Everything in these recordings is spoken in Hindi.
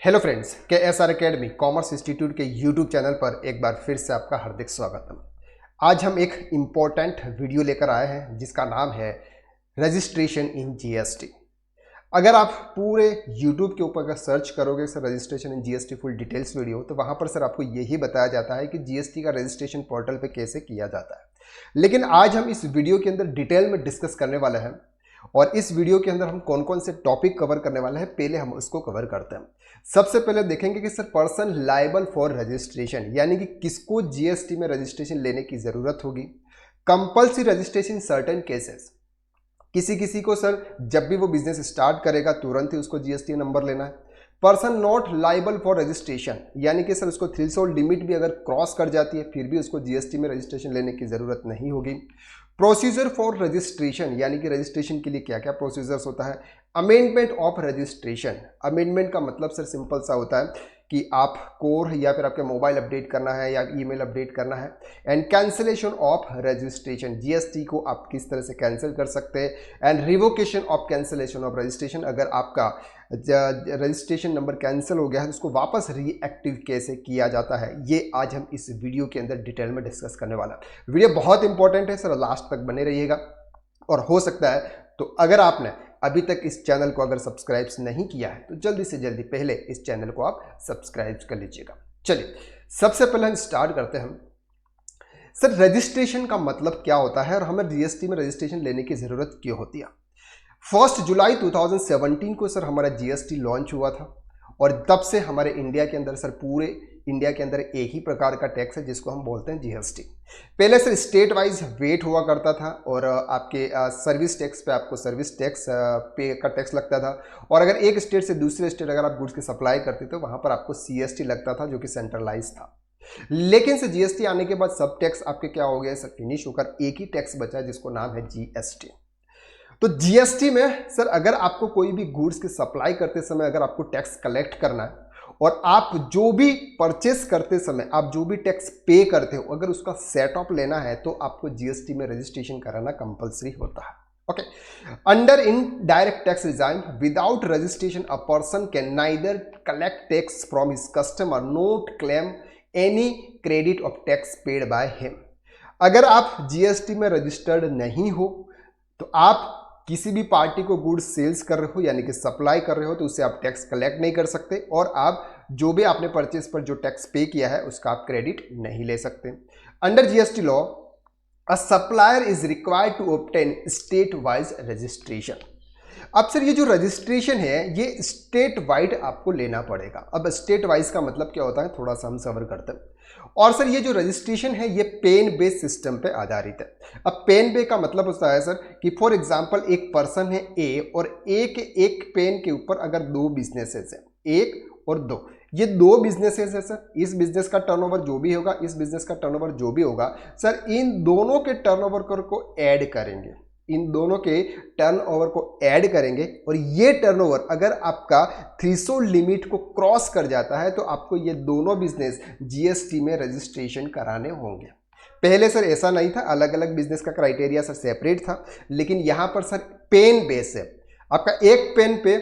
हेलो फ्रेंड्स, के S R academy commerce institute के यूट्यूब चैनल पर एक बार फिर से आपका हार्दिक स्वागतम। आज हम एक इम्पॉर्टेंट वीडियो लेकर आए हैं जिसका नाम है रजिस्ट्रेशन इन जीएसटी। अगर आप पूरे यूट्यूब के ऊपर अगर सर्च करोगे sir registration in GST full details video, तो वहाँ पर सर आपको यही बताया जाता है कि जीएसटी का रजिस्ट्रेशन पोर्टल पे कैसे किया जाता है। लेकिन आज हम इस वीडियो के अंदर डिटेल में डिस्कस करने वाले हैं और इस वीडियो के अंदर हम कौन कौन से टॉपिक कवर करने वाले हैं पहले हम उसको कवर करते हैं। सबसे पहले देखेंगे कि sir person liable for registration, यानी कि किसको जीएसटी में रजिस्ट्रेशन लेने की जरूरत होगी। कंपल्सरी रजिस्ट्रेशन सर्टेन केसेस, किसी किसी को सर जब भी वो बिजनेस स्टार्ट करेगा तुरंत ही उसको जीएसटी नंबर लेना है। Person not liable for registration, यानी कि सर उसको थ्रेशोल्ड लिमिट भी अगर क्रॉस कर जाती है फिर भी उसको जीएसटी में रजिस्ट्रेशन लेने की जरूरत नहीं होगी। प्रोसीजर फॉर रजिस्ट्रेशन, यानी कि रजिस्ट्रेशन के लिए क्या क्या प्रोसीजर्स होता है। अमेंडमेंट ऑफ रजिस्ट्रेशन, अमेंडमेंट का मतलब सर सिंपल सा होता है कि आप कोर या फिर आपके मोबाइल अपडेट करना है या ईमेल अपडेट करना है। And cancellation of registration, GST को आप किस तरह से कैंसिल कर सकते हैं। And revocation of cancellation of registration, अगर आपका रजिस्ट्रेशन नंबर कैंसिल हो गया है तो उसको वापस रीएक्टिव कैसे किया जाता है, ये आज हम इस वीडियो के अंदर डिटेल में डिस्कस करने वाला है। वीडियो बहुत इंपॉर्टेंट है सर, लास्ट तक बने रहिएगा। और हो सकता है तो अगर आपने अभी तक इस चैनल को अगर सब्सक्राइब नहीं किया है तो जल्दी से जल्दी पहले इस चैनल को आप सब्सक्राइब कर लीजिएगा। चलिए सबसे पहले हम स्टार्ट करते हैं। सर रजिस्ट्रेशन का मतलब क्या होता है और हमें जीएसटी में रजिस्ट्रेशन लेने की जरूरत क्यों होती है। 1 जुलाई 2017 को सर हमारा जीएसटी लॉन्च हुआ था और तब से हमारे इंडिया के अंदर सर पूरे इंडिया के अंदर एक ही प्रकार का टैक्स है जिसको हम बोलते हैं जीएसटी। पहले सर स्टेट वाइज वेट हुआ करता था और आपके सर्विस टैक्स पे आपको सर्विस टैक्स पे का टैक्स लगता था, और अगर एक स्टेट से दूसरे स्टेट अगर आप गुड्स की सप्लाई करते तो वहाँ पर आपको सीएसटी लगता था जो कि सेंट्रलाइज था। लेकिन सर जीएसटी आने के बाद सब टैक्स आपके क्या हो गए सर, फिनिश होकर एक ही टैक्स बचा जिसको नाम है जीएसटी। तो जीएसटी में सर अगर आपको कोई भी गुड्स की सप्लाई करते समय अगर आपको टैक्स कलेक्ट करना है और आप जो भी परचेस करते समय आप जो भी टैक्स पे करते हो अगर उसका सेट ऑफ लेना है तो आपको जीएसटी में रजिस्ट्रेशन कराना कंपलसरी होता है। Okay, under in direct tax regime without registration a person can neither collect tax from his customer note claim any credit of tax paid by him. अगर आप जीएसटी में रजिस्टर्ड नहीं हो तो आप किसी भी पार्टी को गुड्स सेल्स कर रहे हो यानी कि सप्लाई कर रहे हो तो उससे आप टैक्स कलेक्ट नहीं कर सकते और आप जो भी आपने परचेस पर जो टैक्स पे किया है उसका आप क्रेडिट नहीं ले सकते। Under GST law a supplier is required to obtain state wise registration. अब सर ये जो रजिस्ट्रेशन है ये स्टेट वाइड आपको लेना पड़ेगा। अब स्टेट वाइज का मतलब क्या होता है थोड़ा सा हम कवर करते हैं। और सर ये जो रजिस्ट्रेशन है ये पेन बेस्ड सिस्टम पे आधारित है। अब पेन बे का मतलब होता है सर कि फॉर एग्जांपल एक पर्सन है ए और एक पेन के ऊपर अगर दो बिजनेसेस है, एक और दो, ये दो बिजनेसेस है सर। इस बिजनेस का टर्नओवर जो भी होगा, इस बिजनेस का टर्नओवर जो भी होगा सर, इन दोनों के टर्नओवर को ऐड करेंगे, इन दोनों के टर्नओवर को ऐड करेंगे और ये टर्नओवर अगर आपका थ्रेशोल्ड लिमिट को क्रॉस कर जाता है तो आपको ये दोनों बिजनेस जीएसटी में रजिस्ट्रेशन कराने होंगे। पहले सर ऐसा नहीं था, अलग अलग बिजनेस का क्राइटेरिया सर सेपरेट था, लेकिन यहां पर सर पेन बेस है। आपका एक पेन पे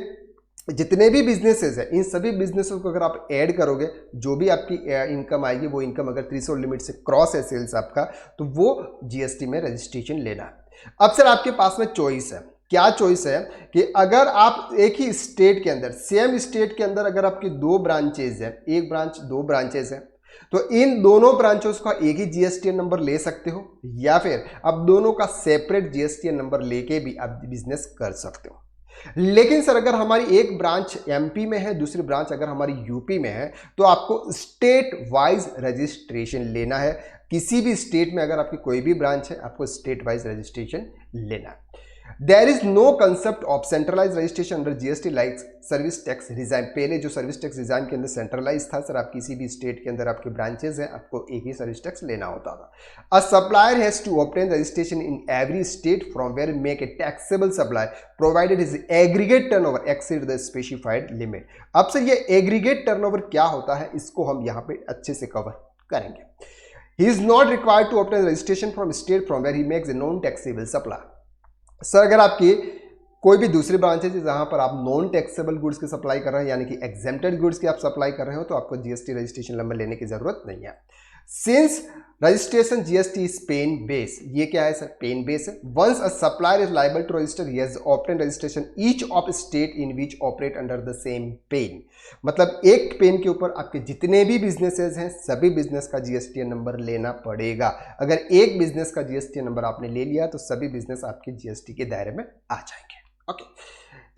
जितने भी बिजनेसेस है इन सभी बिजनेसों को अगर आप ऐड करोगे जो भी आपकी इनकम आएगी वो इनकम अगर थ्रेशोल्ड लिमिट से क्रॉस है सेल्स आपका तो वो जीएसटी में रजिस्ट्रेशन लेना है। अब सर आपके पास में चॉइस है, क्या चॉइस है कि अगर आप एक ही स्टेट के अंदर सेम स्टेट के अंदर अगर आपकी दो ब्रांचेज है, एक ब्रांच दो ब्रांचेज है तो इन दोनों ब्रांचों का एक ही जीएसटीएन नंबर ले सकते हो या फिर आप दोनों का सेपरेट जीएसटीएन नंबर लेके भी आप बिजनेस कर सकते हो। लेकिन सर अगर हमारी एक ब्रांच एमपी में है दूसरी ब्रांच अगर हमारी यूपी में है तो आपको स्टेट वाइज रजिस्ट्रेशन लेना है। किसी भी स्टेट में अगर आपकी कोई भी ब्रांच है आपको स्टेट वाइज रजिस्ट्रेशन लेना है। There is no concept of centralize registration under GST like service tax regime. पहले जो सर्विस टैक्स रिजाइम के अंदर सेंट्रलाइज था सर, आप किसी भी स्टेट के अंदर आपके ब्रांचेस हैं आपको एक ही सर्विस टैक्स लेना होता था। A supplier has to obtain registration in every state from where make a taxable supply provided his aggregate turnover exceed the specified limit. अब सर ये एग्रीगेट टर्नओवर क्या होता है इसको हम यहाँ पे अच्छे से कवर करेंगे। He is not required to obtain registration from state from where he makes a non-taxable supply। Sir अगर आपकी कोई भी दूसरी ब्रांचेज जहां पर आप नॉन टैक्सेबल गुड्स की सप्लाई कर रहे हैं यानी कि एग्जेम्प्टेड गुड्स की आप सप्लाई कर रहे हो तो आपको जीएसटी रजिस्ट्रेशन नंबर लेने की जरूरत नहीं है। Since registration GST is PAN base, ये क्या है सर? पेन बेस है। Once a supplier is liable to register he has obtain registration each of state in which operate under the same PAN. मतलब एक पेन के ऊपर आपके जितने भी बिजनेसेस हैं सभी बिजनेस का जीएसटी नंबर लेना पड़ेगा। अगर एक बिजनेस का जीएसटी नंबर आपने ले लिया तो सभी बिजनेस आपके जीएसटी के दायरे में आ जाएंगे। ओके,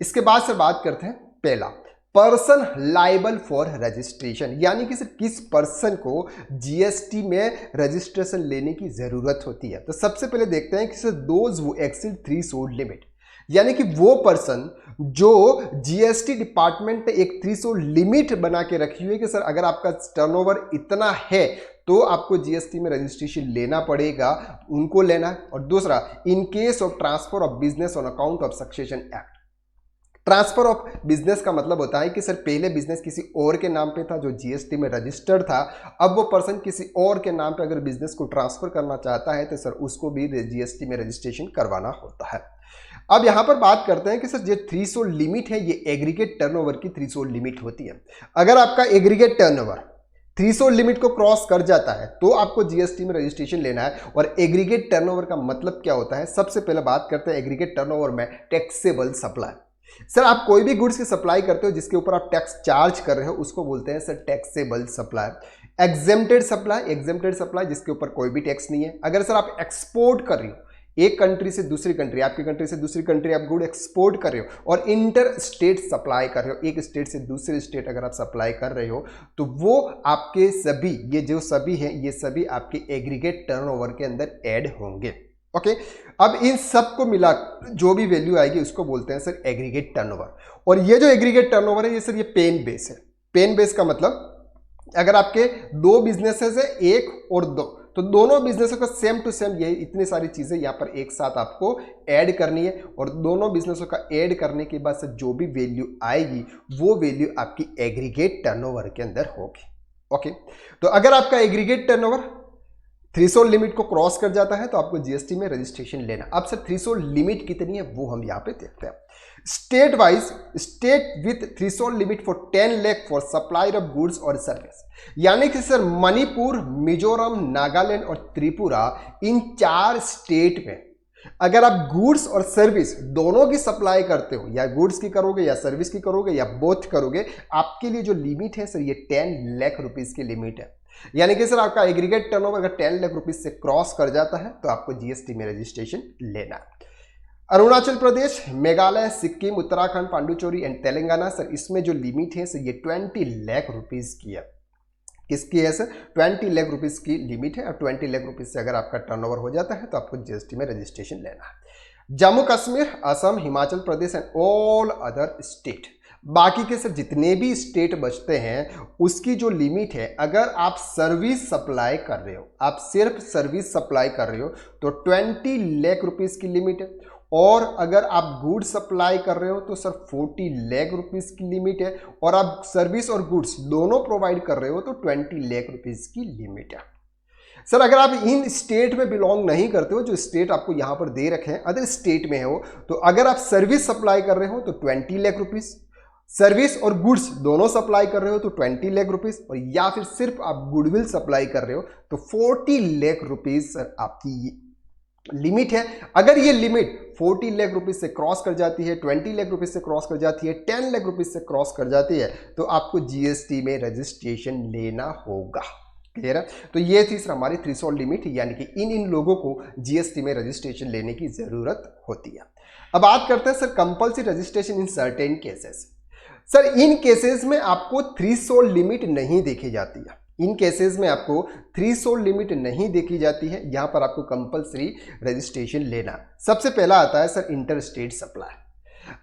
इसके बाद से बात करते हैं पहला, पर्सन लाइबल फॉर रजिस्ट्रेशन, यानी कि सिर्फ किस पर्सन को जीएसटी में रजिस्ट्रेशन लेने की जरूरत होती है। तो सबसे पहले देखते हैं कि sir those who exceed threshold limit, यानी कि वो पर्सन जो जीएसटी डिपार्टमेंट ने एक थ्रेशोल्ड लिमिट बना के रखी हुई है कि सर अगर आपका टर्नओवर इतना है तो आपको जीएसटी में रजिस्ट्रेशन लेना पड़ेगा, उनको लेना। और दूसरा, in case of transfer of business on account of succession act. Transfer of business का मतलब होता है कि सर पहले बिजनेस किसी और के नाम पे था जो जीएसटी में रजिस्टर्ड था, अब वो पर्सन किसी और के नाम पे अगर बिजनेस को ट्रांसफर करना चाहता है तो सर उसको भी जीएसटी में रजिस्ट्रेशन करवाना होता है। अब यहां पर बात करते हैं कि सर ये थ्रेशोल्ड लिमिट है, ये एग्रीगेट टर्नओवर की थ्रेशोल्ड लिमिट होती है। अगर आपका एग्रीगेट टर्नओवर थ्रेशोल्ड लिमिट को क्रॉस कर जाता है तो आपको जीएसटी में रजिस्ट्रेशन लेना है। और एग्रीगेट टर्नओवर का मतलब क्या होता है? सबसे पहले बात करते हैं एग्रीगेट टर्नओवर में टैक्सेबल सप्लाई। सर आप कोई भी गुड्स की सप्लाई करते हो जिसके ऊपर आप टैक्स चार्ज कर रहे हो उसको बोलते हैं sir taxable supply. Exempted supply जिसके ऊपर कोई भी टैक्स नहीं है। अगर सर आप एक्सपोर्ट कर रहे हो एक कंट्री से दूसरी कंट्री, आपकी कंट्री से दूसरी कंट्री आप गुड एक्सपोर्ट कर रहे हो और इंटर स्टेट सप्लाई कर रहे हो, एक स्टेट से दूसरे स्टेट अगर आप सप्लाई कर रहे हो तो वो आपके सभी, ये जो सभी हैं ये सभी आपके एग्रीगेट टर्नओवर के अंदर ऐड होंगे। ओके, अब इन सब को मिला जो भी वैल्यू आएगी उसको बोलते हैं सर एग्रीगेट टर्नओवर। और ये जो एग्रीगेट टर्नओवर है ये सर ये पेन बेस है। पेन बेस का मतलब अगर आपके दो बिजनेसेस है, एक और दो, तो दोनों बिजनेसों का सेम टू सेम ये इतनी सारी चीजें यहाँ पर एक साथ आपको ऐड करनी है। और दोनों बिजनेसों का ऐड करने के बाद से जो भी वैल्यू आएगी वो वैल्यू आपकी एग्रीगेट टर्नओवर के अंदर होगी। ओके, तो अगर आपका एग्रीगेट टर्नओवर थ्रेशोल्ड लिमिट को क्रॉस कर जाता है तो आपको जीएसटी में रजिस्ट्रेशन लेना। अब सर थ्रेशोल्ड लिमिट कितनी है वो हम यहाँ पे देखते हैं। State wise, state with threshold limit for 10 lakh for supply of goods और सर्विस, यानी कि सर मणिपुर, मिजोरम, नागालैंड और त्रिपुरा, इन 4 स्टेट में अगर आप गुड्स और सर्विस दोनों की सप्लाई करते हो, या गुड्स की करोगे या सर्विस की करोगे या बोथ करोगे, आपके लिए जो लिमिट है सर ये 10 लाख रुपीज की लिमिट है। यानी कि सर आपका एग्रीगेट टर्नओवर अगर 10 लाख रुपीज से क्रॉस कर जाता है तो आपको जीएसटी में रजिस्ट्रेशन लेना है। अरुणाचल प्रदेश, मेघालय, सिक्किम, उत्तराखंड, पांडुचेरी एंड तेलंगाना, सर इसमें जो लिमिट है सर ये 20 लाख रुपीज की है। किसकी है सर? 20 लाख रुपीज की लिमिट है। और 20 लाख रुपीज से अगर आपका टर्नओवर हो जाता है तो आपको जीएसटी में रजिस्ट्रेशन लेना है। Jammu Kashmir, Assam, Himachal Pradesh and all other state, बाकी के सर जितने भी स्टेट बचते हैं उसकी जो लिमिट है, अगर आप सर्विस सप्लाई कर रहे हो, आप सिर्फ सर्विस सप्लाई कर रहे हो तो 20 लाख रुपीज की लिमिट है। और अगर आप गुड सप्लाई कर रहे हो तो सर 40 लाख रुपीज की लिमिट है। और आप सर्विस और गुड्स दोनों प्रोवाइड कर रहे हो तो 20 लाख रुपीज की लिमिट है। सर अगर आप इन स्टेट में बिलोंग नहीं करते हो, जो स्टेट आपको यहां पर दे रखे हैं, अदर स्टेट में हो, तो अगर आप सर्विस सप्लाई कर रहे हो तो 20 लाख रुपीज, सर्विस और गुड्स दोनों सप्लाई कर रहे हो तो 20 लाख रुपीज, और या फिर सिर्फ आप गुडविल सप्लाई कर रहे हो तो 40 लाख रुपीज सर आपकी लिमिट है। अगर ये लिमिट 40 लाख रुपीज से क्रॉस कर जाती है, 20 लाख रुपीज से क्रॉस कर जाती है, 10 लाख रुपीज से क्रॉस कर जाती है तो आपको जीएसटी में रजिस्ट्रेशन लेना होगा। क्लियर है? तो ये थी सर हमारी थ्रेशोल्ड लिमिट, यानी कि इन लोगों को जीएसटी में रजिस्ट्रेशन लेने की जरूरत होती है। अब बात करते हैं sir compulsory registration in certain cases. Sir in cases में आपको थ्रेशोल्ड लिमिट नहीं देखी जाती है, इन केसेस में आपको थ्रेशोल्ड लिमिट नहीं देखी जाती है, यहां पर आपको कंपल्सरी रजिस्ट्रेशन लेना। सबसे पहला आता है सर इंटर स्टेट सप्लाई।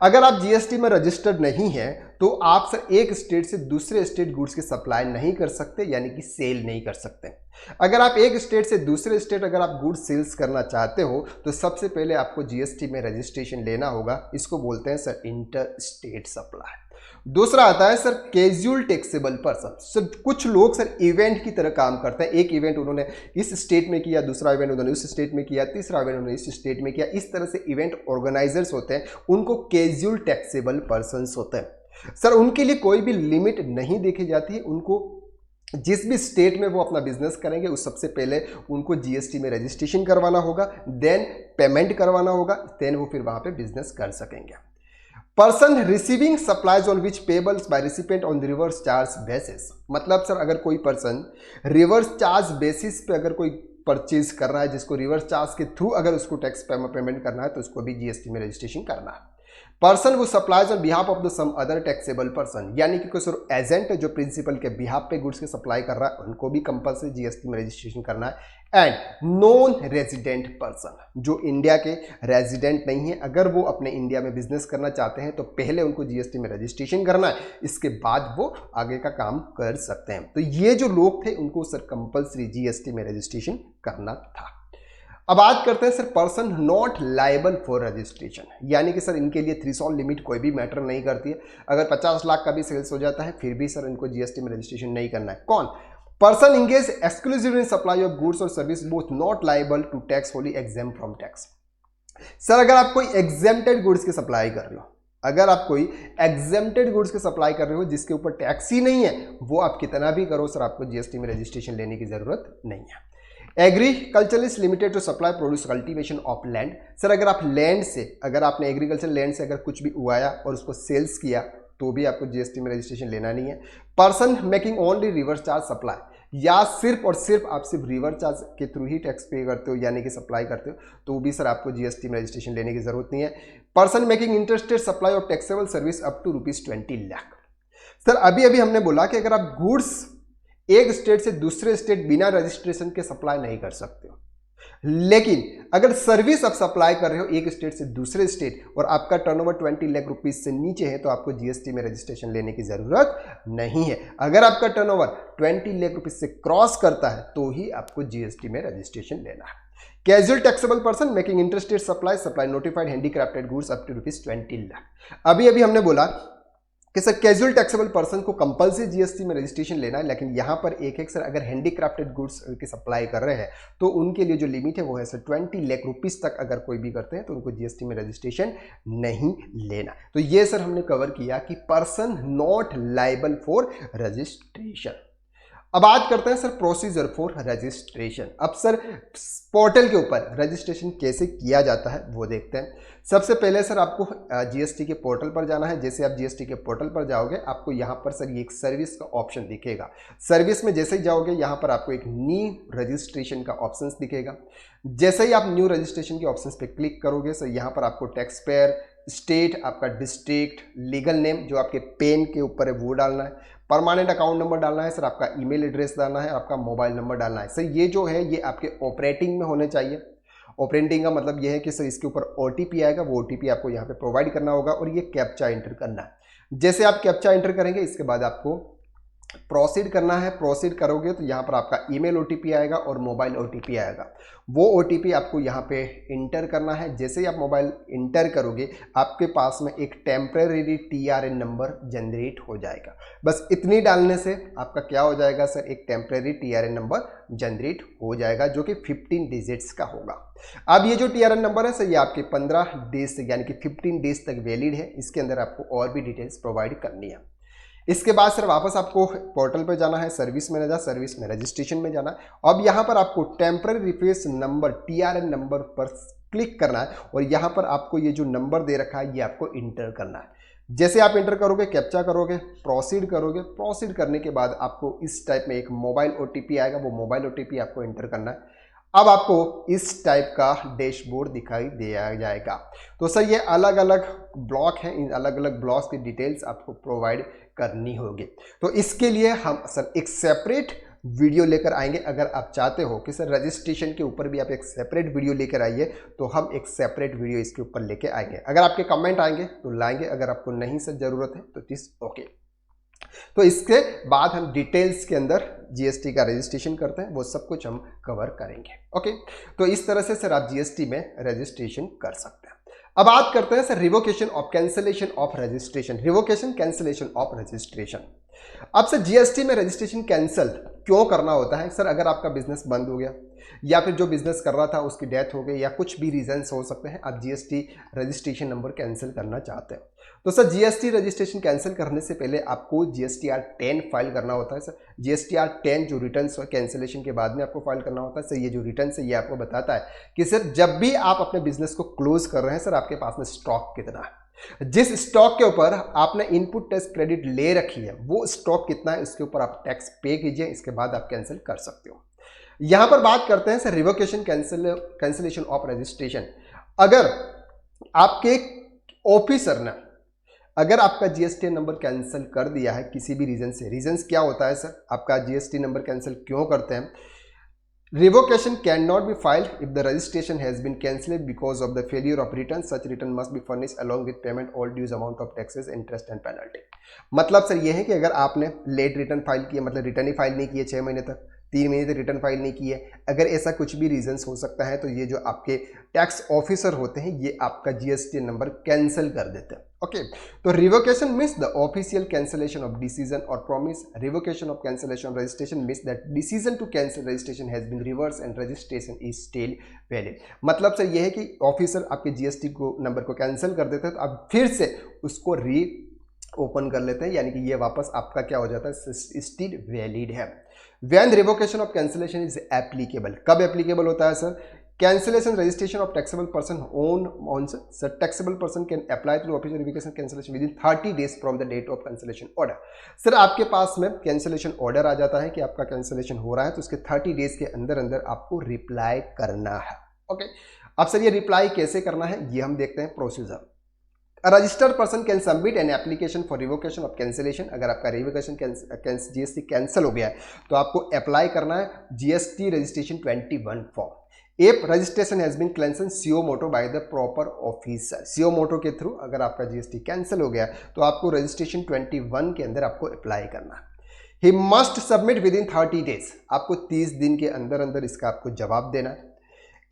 अगर आप जीएसटी में रजिस्टर्ड नहीं है तो आप सर एक स्टेट से दूसरे स्टेट गुड्स की सप्लाई नहीं कर सकते, यानी कि सेल नहीं कर सकते। अगर आप एक स्टेट से दूसरे स्टेट अगर आप गुड्स सेल्स करना चाहते हो तो सबसे पहले आपको जीएसटी में रजिस्ट्रेशन लेना होगा, इसको बोलते हैं सर इंटर स्टेट सप्लाई। दूसरा आता है sir casual taxable person. Sir कुछ लोग सर इवेंट की तरह काम करते हैं, एक इवेंट उन्होंने इस स्टेट में किया, दूसरा इवेंट उन्होंने उस स्टेट में किया, तीसरा इवेंट उन्होंने इस स्टेट में किया, इस तरह से इवेंट ऑर्गेनाइजर्स होते हैं, उनको कैजुअल टैक्सेबल पर्सन होते हैं। सर उनके लिए कोई भी लिमिट नहीं देखी जाती है, उनको जिस भी स्टेट में वो अपना बिजनेस करेंगे उस सबसे पहले उनको जीएसटी में रजिस्ट्रेशन करवाना होगा, देन पेमेंट करवाना होगा, देन वो फिर वहां पे बिजनेस कर सकेंगे। Person receiving supplies on which payables by recipient on reverse charge basis, मतलब सर अगर कोई पर्सन रिवर्स चार्ज बेसिस पे अगर कोई परचेज कर रहा है, जिसको रिवर्स चार्ज के थ्रू अगर उसको टैक्स पेमेंट करना है, तो उसको भी जीएसटी में रजिस्ट्रेशन करना है। Person who supplies on behalf of the some other taxable person, यानी कि कोई एजेंट जो प्रिंसिपल के बिहाफ पे गुड्स के सप्लाई कर रहा है, उनको भी कंपल्सरी जीएसटी में रजिस्ट्रेशन करना है। एंड नॉन रेजिडेंट पर्सन, जो इंडिया के रेजिडेंट नहीं है, अगर वो अपने इंडिया में बिजनेस करना चाहते हैं तो पहले उनको जीएसटी में रजिस्ट्रेशन करना है, इसके बाद वो आगे का काम कर सकते हैं। तो ये जो लोग थे उनको सर कंपल्सरी जीएसटी में रजिस्ट्रेशन करना था। अब बात करते हैं sir person not liable for registration, यानी कि सर इनके लिए थ्रेशोल्ड लिमिट कोई भी मैटर नहीं करती है, अगर 50 लाख का भी सेल्स हो जाता है फिर भी सर इनको जीएसटी में रजिस्ट्रेशन नहीं करना है। कौन? Person engage exclusive in supply of goods और service both not liable to tax, wholly exempt from tax. Sir अगर आप कोई एग्जेम्प्टेड गुड्स की सप्लाई कर रहे हो, अगर आप कोई एग्जेम्प्टेड गुड्स की सप्लाई कर रहे हो जिसके ऊपर टैक्स ही नहीं है, वो आप कितना भी करो सर आपको जीएसटी में रजिस्ट्रेशन लेने की जरूरत नहीं है। Agriculturist limited to supply produce cultivation of land, sir अगर आप लैंड से, अगर आपने एग्रीकल्चर लैंड से अगर कुछ भी उगाया और उसको सेल्स किया तो भी आपको जीएसटी में रजिस्ट्रेशन लेना नहीं है। Person making only reverse charge supply, या सिर्फ और सिर्फ आप सिर्फ रिवर्स चार्ज के थ्रू ही टैक्स पे करते हो, यानी कि सप्लाई करते हो, तो भी सर आपको जीएसटी में रजिस्ट्रेशन लेने की जरूरत नहीं है। Person making interested supply of taxable service up to ₹20 lakh. Sir अभी हमने बोला कि अगर आप गुड्स एक स्टेट से दूसरे स्टेट बिना रजिस्ट्रेशन के सप्लाई नहीं कर सकते हो, लेकिन अगर सर्विस आप सप्लाई कर रहे हो एक स्टेट से दूसरे स्टेट और आपका टर्नओवर 20 लाख रुपीस से नीचे है, तो आपको जीएसटी में रजिस्ट्रेशन लेने की जरूरत नहीं है। अगर आपका टर्नओवर 20 लाख रुपीस से क्रॉस करता है तो ही आपको जीएसटी में रजिस्ट्रेशन लेना है। Casual taxable person making interested supply notified handicrafted goods up to ₹20 lakh. अभी हमने बोला कि सर कैजुअल टैक्सेबल पर्सन को कंपल्सरी जीएसटी में रजिस्ट्रेशन लेना है, लेकिन यहां पर एक सर अगर हैंडीक्राफ्टेड गुड्स की सप्लाई कर रहे हैं तो उनके लिए जो लिमिट है वो है सर 20 लाख रुपीस तक अगर कोई भी करते हैं तो उनको जीएसटी में रजिस्ट्रेशन नहीं लेना। तो ये सर हमने कवर किया कि person not liable for registration. अब बात करते हैं सर प्रोसीजर फॉर रजिस्ट्रेशन। अब सर पोर्टल के ऊपर रजिस्ट्रेशन कैसे किया जाता है वो देखते हैं। सबसे पहले सर आपको जीएसटी के पोर्टल पर जाना है। जैसे आप जीएसटी के पोर्टल पर जाओगे आपको यहाँ पर सर ये एक सर्विस का ऑप्शन दिखेगा। सर्विस में जैसे ही जाओगे यहाँ पर आपको एक न्यू रजिस्ट्रेशन का ऑप्शन दिखेगा। जैसे ही आप न्यू रजिस्ट्रेशन के ऑप्शन पे क्लिक करोगे सर यहाँ पर आपको टैक्स पेयर, स्टेट, आपका डिस्ट्रिक्ट, लीगल नेम जो आपके पेन के ऊपर है वो डालना है, परमानेंट अकाउंट नंबर डालना है सर, आपका ईमेल एड्रेस डालना है, आपका मोबाइल नंबर डालना है। सर ये जो है ये आपके ऑपरेटिंग में होने चाहिए। ऑपरेटिंग का मतलब ये है कि सर इसके ऊपर ओटीपी आएगा, वो ओटीपी आपको यहाँ पे प्रोवाइड करना होगा और ये कैप्चा एंटर करना है। जैसे आप कैप्चा एंटर करेंगे इसके बाद आपको प्रोसीड करना है। प्रोसीड करोगे तो यहाँ पर आपका ईमेल ओटीपी आएगा और मोबाइल ओटीपी आएगा। वो ओटीपी आपको यहाँ पे इंटर करना है। जैसे ही आप मोबाइल इंटर करोगे आपके पास में एक टेम्परेरी टीआरएन नंबर जनरेट हो जाएगा। बस इतनी डालने से आपका क्या हो जाएगा सर, एक टेम्परेरी टीआरएन नंबर जनरेट हो जाएगा जो कि 15 डिजिट्स का होगा। अब ये जो टीआरएन नंबर है सर ये आपके 15 डेज तक यानी कि 15 डेज तक वैलिड है। इसके अंदर आपको और भी डिटेल्स प्रोवाइड करनी है। इसके बाद सर वापस आपको पोर्टल पर जाना है, सर्विस में जाना, सर्विस में रजिस्ट्रेशन में जाना। अब यहाँ पर आपको temporary reference number TRN number पर क्लिक करना है और यहाँ पर आपको ये जो नंबर दे रखा है ये आपको इंटर करना है। जैसे आप इंटर करोगे, कैप्चा करोगे, प्रोसीड करोगे, प्रोसीड करने के बाद आपको इस टाइप में एक मोबाइल ओटीपी आएगा, वो मोबाइल ओटीपी आपको इंटर करना है। अब आपको इस टाइप का डैशबोर्ड दिखाई दिया जाएगा। तो सर ये अलग अलग ब्लॉक हैं, इन अलग अलग ब्लॉक्स की डिटेल्स आपको प्रोवाइड करनी होगी। तो इसके लिए हम सर एक सेपरेट वीडियो लेकर आएंगे। अगर आप चाहते हो कि सर रजिस्ट्रेशन के ऊपर भी आप एक सेपरेट वीडियो लेकर आइए तो हम एक सेपरेट वीडियो इसके ऊपर लेके आएंगे। अगर आपके कमेंट आएंगे तो लाएंगे, अगर आपको नहीं सर ज़रूरत है तो इट इज़ ओके। तो इसके बाद हम डिटेल्स के अंदर जीएसटी का रजिस्ट्रेशन करते हैं, वो सब कुछ हम कवर करेंगे। ओके, तो इस तरह से सर आप जीएसटी में रजिस्ट्रेशन कर सकते हैं। अब बात करते हैं sir revocation of cancellation of registration, revocation cancellation of registration. अब सर जीएसटी में रजिस्ट्रेशन कैंसिल क्यों करना होता है? सर अगर आपका बिजनेस बंद हो गया या फिर जो बिजनेस कर रहा था उसकी डेथ हो गई या कुछ भी रीजंस हो सकते हैं, आप जीएसटी रजिस्ट्रेशन नंबर कैंसिल करना चाहते हैं, तो सर जीएसटी रजिस्ट्रेशन कैंसिल करने से पहले आपको जीएसटीआर 10 फाइल करना होता है। सर जीएसटीआर 10 जो रिटर्न्स कैंसिलेशन के बाद में आपको फाइल करना होता है। सर ये जो रिटर्न्स है ये आपको बताता है कि सर जब भी आप अपने बिजनेस को क्लोज कर रहे हैं, सर आपके पास में स्टॉक कितना है, जिस स्टॉक के ऊपर आपने इनपुट टैक्स क्रेडिट ले रखी है वो स्टॉक कितना है, उसके ऊपर आप टैक्स पे कीजिए, इसके बाद आप कैंसिल कर सकते हो। यहां पर बात करते हैं sir revocation cancellation of registration. अगर आपके ऑफिसर ने अगर आपका जीएसटी नंबर कैंसिल कर दिया है किसी भी रीजन से, रीजंस क्या होता है सर, आपका जीएसटी नंबर कैंसिल क्यों करते हैं? Revocation cannot be filed if the registration has been cancelled because of the failure of return. Such return must be furnished along with payment all dues amount of taxes, interest and penalty. मतलब सर ये है कि अगर आपने लेट रिटर्न फाइल किया, मतलब रिटर्न ही फाइल नहीं किए 6 महीने तक, 3 महीने तक रिटर्न फाइल नहीं किए, अगर ऐसा कुछ भी रीजंस हो सकता है तो ये जो आपके टैक्स ऑफिसर होते हैं ये आपका जीएसटी नंबर कैंसिल कर देते हैं। ओके, तो revocation means the official cancellation of decision और promise. Revocation of cancellation of registration means that decision to cancel registration has been reversed and registration is still valid. मतलब सर ये है कि ऑफिसर आपके जीएसटी को नंबर को कैंसिल कर देते हैं तो आप फिर से उसको री ओपन कर लेते हैं, यानी कि ये वापस आपका क्या हो जाता है, स्टिल वैलिड है। When revocation of cancellation is applicable, कब एप्लीकेबल होता है sir? Cancellation registration of taxable person on so taxable person can apply through official revocation cancellation within 30 days from the date of cancellation order। Sir आपके पास में कैंसिलेशन ऑर्डर आ जाता है कि आपका कैंसिलेशन हो रहा है तो उसके 30 डेज के अंदर अंदर आपको रिप्लाई करना है। ओके, अब सर ये रिप्लाई कैसे करना है ये हम देखते हैं procedure. A registered person can submit an application for revocation of cancellation। अगर आपका रिवोकेशन जीएसटी कैंसिल हो गया है तो आपको अप्लाई करना है GST registration 21 form. If registration has been cancelled CO motu by the proper officer, CO motu के थ्रू अगर आपका जीएसटी कैंसिल हो गया तो आपको रजिस्ट्रेशन 21 के अंदर आपको अप्लाई करना है। He must submit within 30 days, आपको 30 दिन के अंदर अंदर इसका आपको जवाब देना है।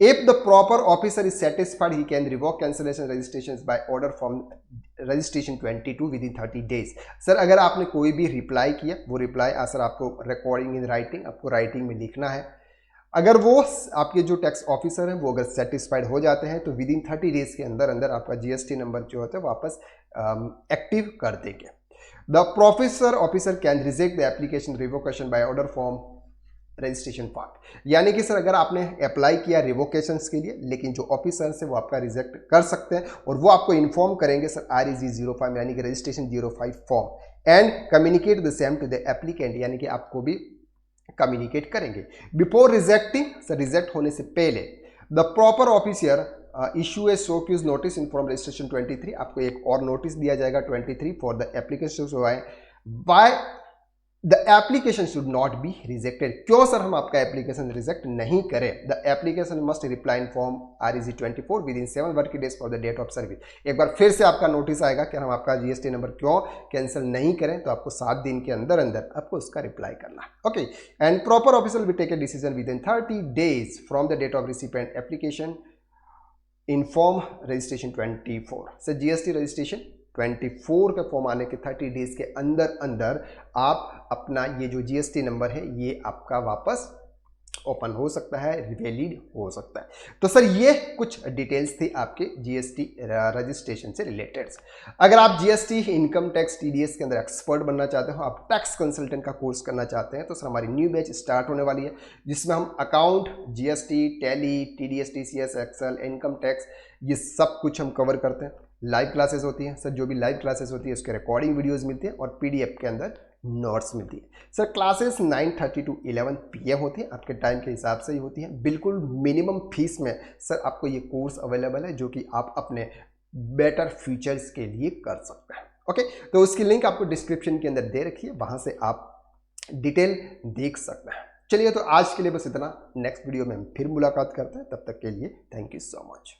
If the proper officer is satisfied, he can revoke cancellation registrations by order from registration 22 within 30 days। Sir अगर आपने कोई भी रिप्लाई किया, वो रिप्लाई सर आपको रिकॉर्डिंग इन राइटिंग, आपको राइटिंग में लिखना है। अगर वो आपके जो टैक्स ऑफिसर हैं वो अगर सेटिस्फाइड हो जाते हैं तो विद इन 30 डेज के अंदर अंदर आपका जीएसटी नंबर जो होता है वापस एक्टिव कर देंगे। The professor officer can reject the application revocation by order form registration part, यानी कि सर अगर आपने अप्लाई किया रिवोकेशन के लिए लेकिन जो ऑफिसर है वो आपका रिजेक्ट कर सकते हैं और वो आपको इन्फॉर्म करेंगे सर REG 05 यानी कि registration 05 form and communicate the same to the applicant, यानी कि आपको भी कम्युनिकेट करेंगे। बिफोर रिजेक्टिंग, सर रिजेक्ट होने से पहले the proper officer issue a show cause notice in form registration 23, आपको एक और नोटिस दिया जाएगा 23 for the application by the application should not be rejected. क्यों सर हम आपका एप्लीकेशन रिजेक्ट नहीं करें? The application must reply in form REG 24 within 7 working days for the date of service. एक बार फिर से आपका नोटिस आएगा कि हम आपका जीएसटी नंबर क्यों कैंसिल नहीं करें, तो आपको 7 दिन के अंदर अंदर आपको उसका रिप्लाई करना है। Okay, and proper officer will take a decision within 30 days from the date of recipient application in form registration 24। Sir GST registration 24 का फॉर्म आने के 30 डेज के अंदर अंदर आप अपना ये जो जीएसटी नंबर है ये आपका वापस ओपन हो सकता है, वैलिड हो सकता है। तो सर ये कुछ डिटेल्स थी आपके जीएसटी रजिस्ट्रेशन से रिलेटेड। अगर आप जीएसटी, इनकम टैक्स, टीडीएस के अंदर एक्सपर्ट बनना चाहते हो, आप टैक्स कंसल्टेंट का कोर्स करना चाहते हैं, तो सर हमारी न्यू बैच स्टार्ट होने वाली है जिसमें हम account, GST, Tally, TDS, TCS, Excel, income tax ये सब कुछ हम कवर करते हैं। लाइव क्लासेस होती हैं सर, जो भी लाइव क्लासेस होती है उसके रिकॉर्डिंग वीडियोस मिलती है और पीडीएफ के अंदर नोट्स मिलती है। सर क्लासेस 9:30 to 11 PM होती है, आपके टाइम के हिसाब से ही होती है। बिल्कुल मिनिमम फीस में सर आपको ये कोर्स अवेलेबल है जो कि आप अपने बेटर फ्यूचर्स के लिए कर सकते हैं। ओके, तो उसकी लिंक आपको डिस्क्रिप्शन के अंदर दे रखी है, वहाँ से आप डिटेल देख सकते हैं। चलिए, तो आज के लिए बस इतना। नेक्स्ट वीडियो में हम फिर मुलाकात करते हैं, तब तक के लिए थैंक यू सो मच।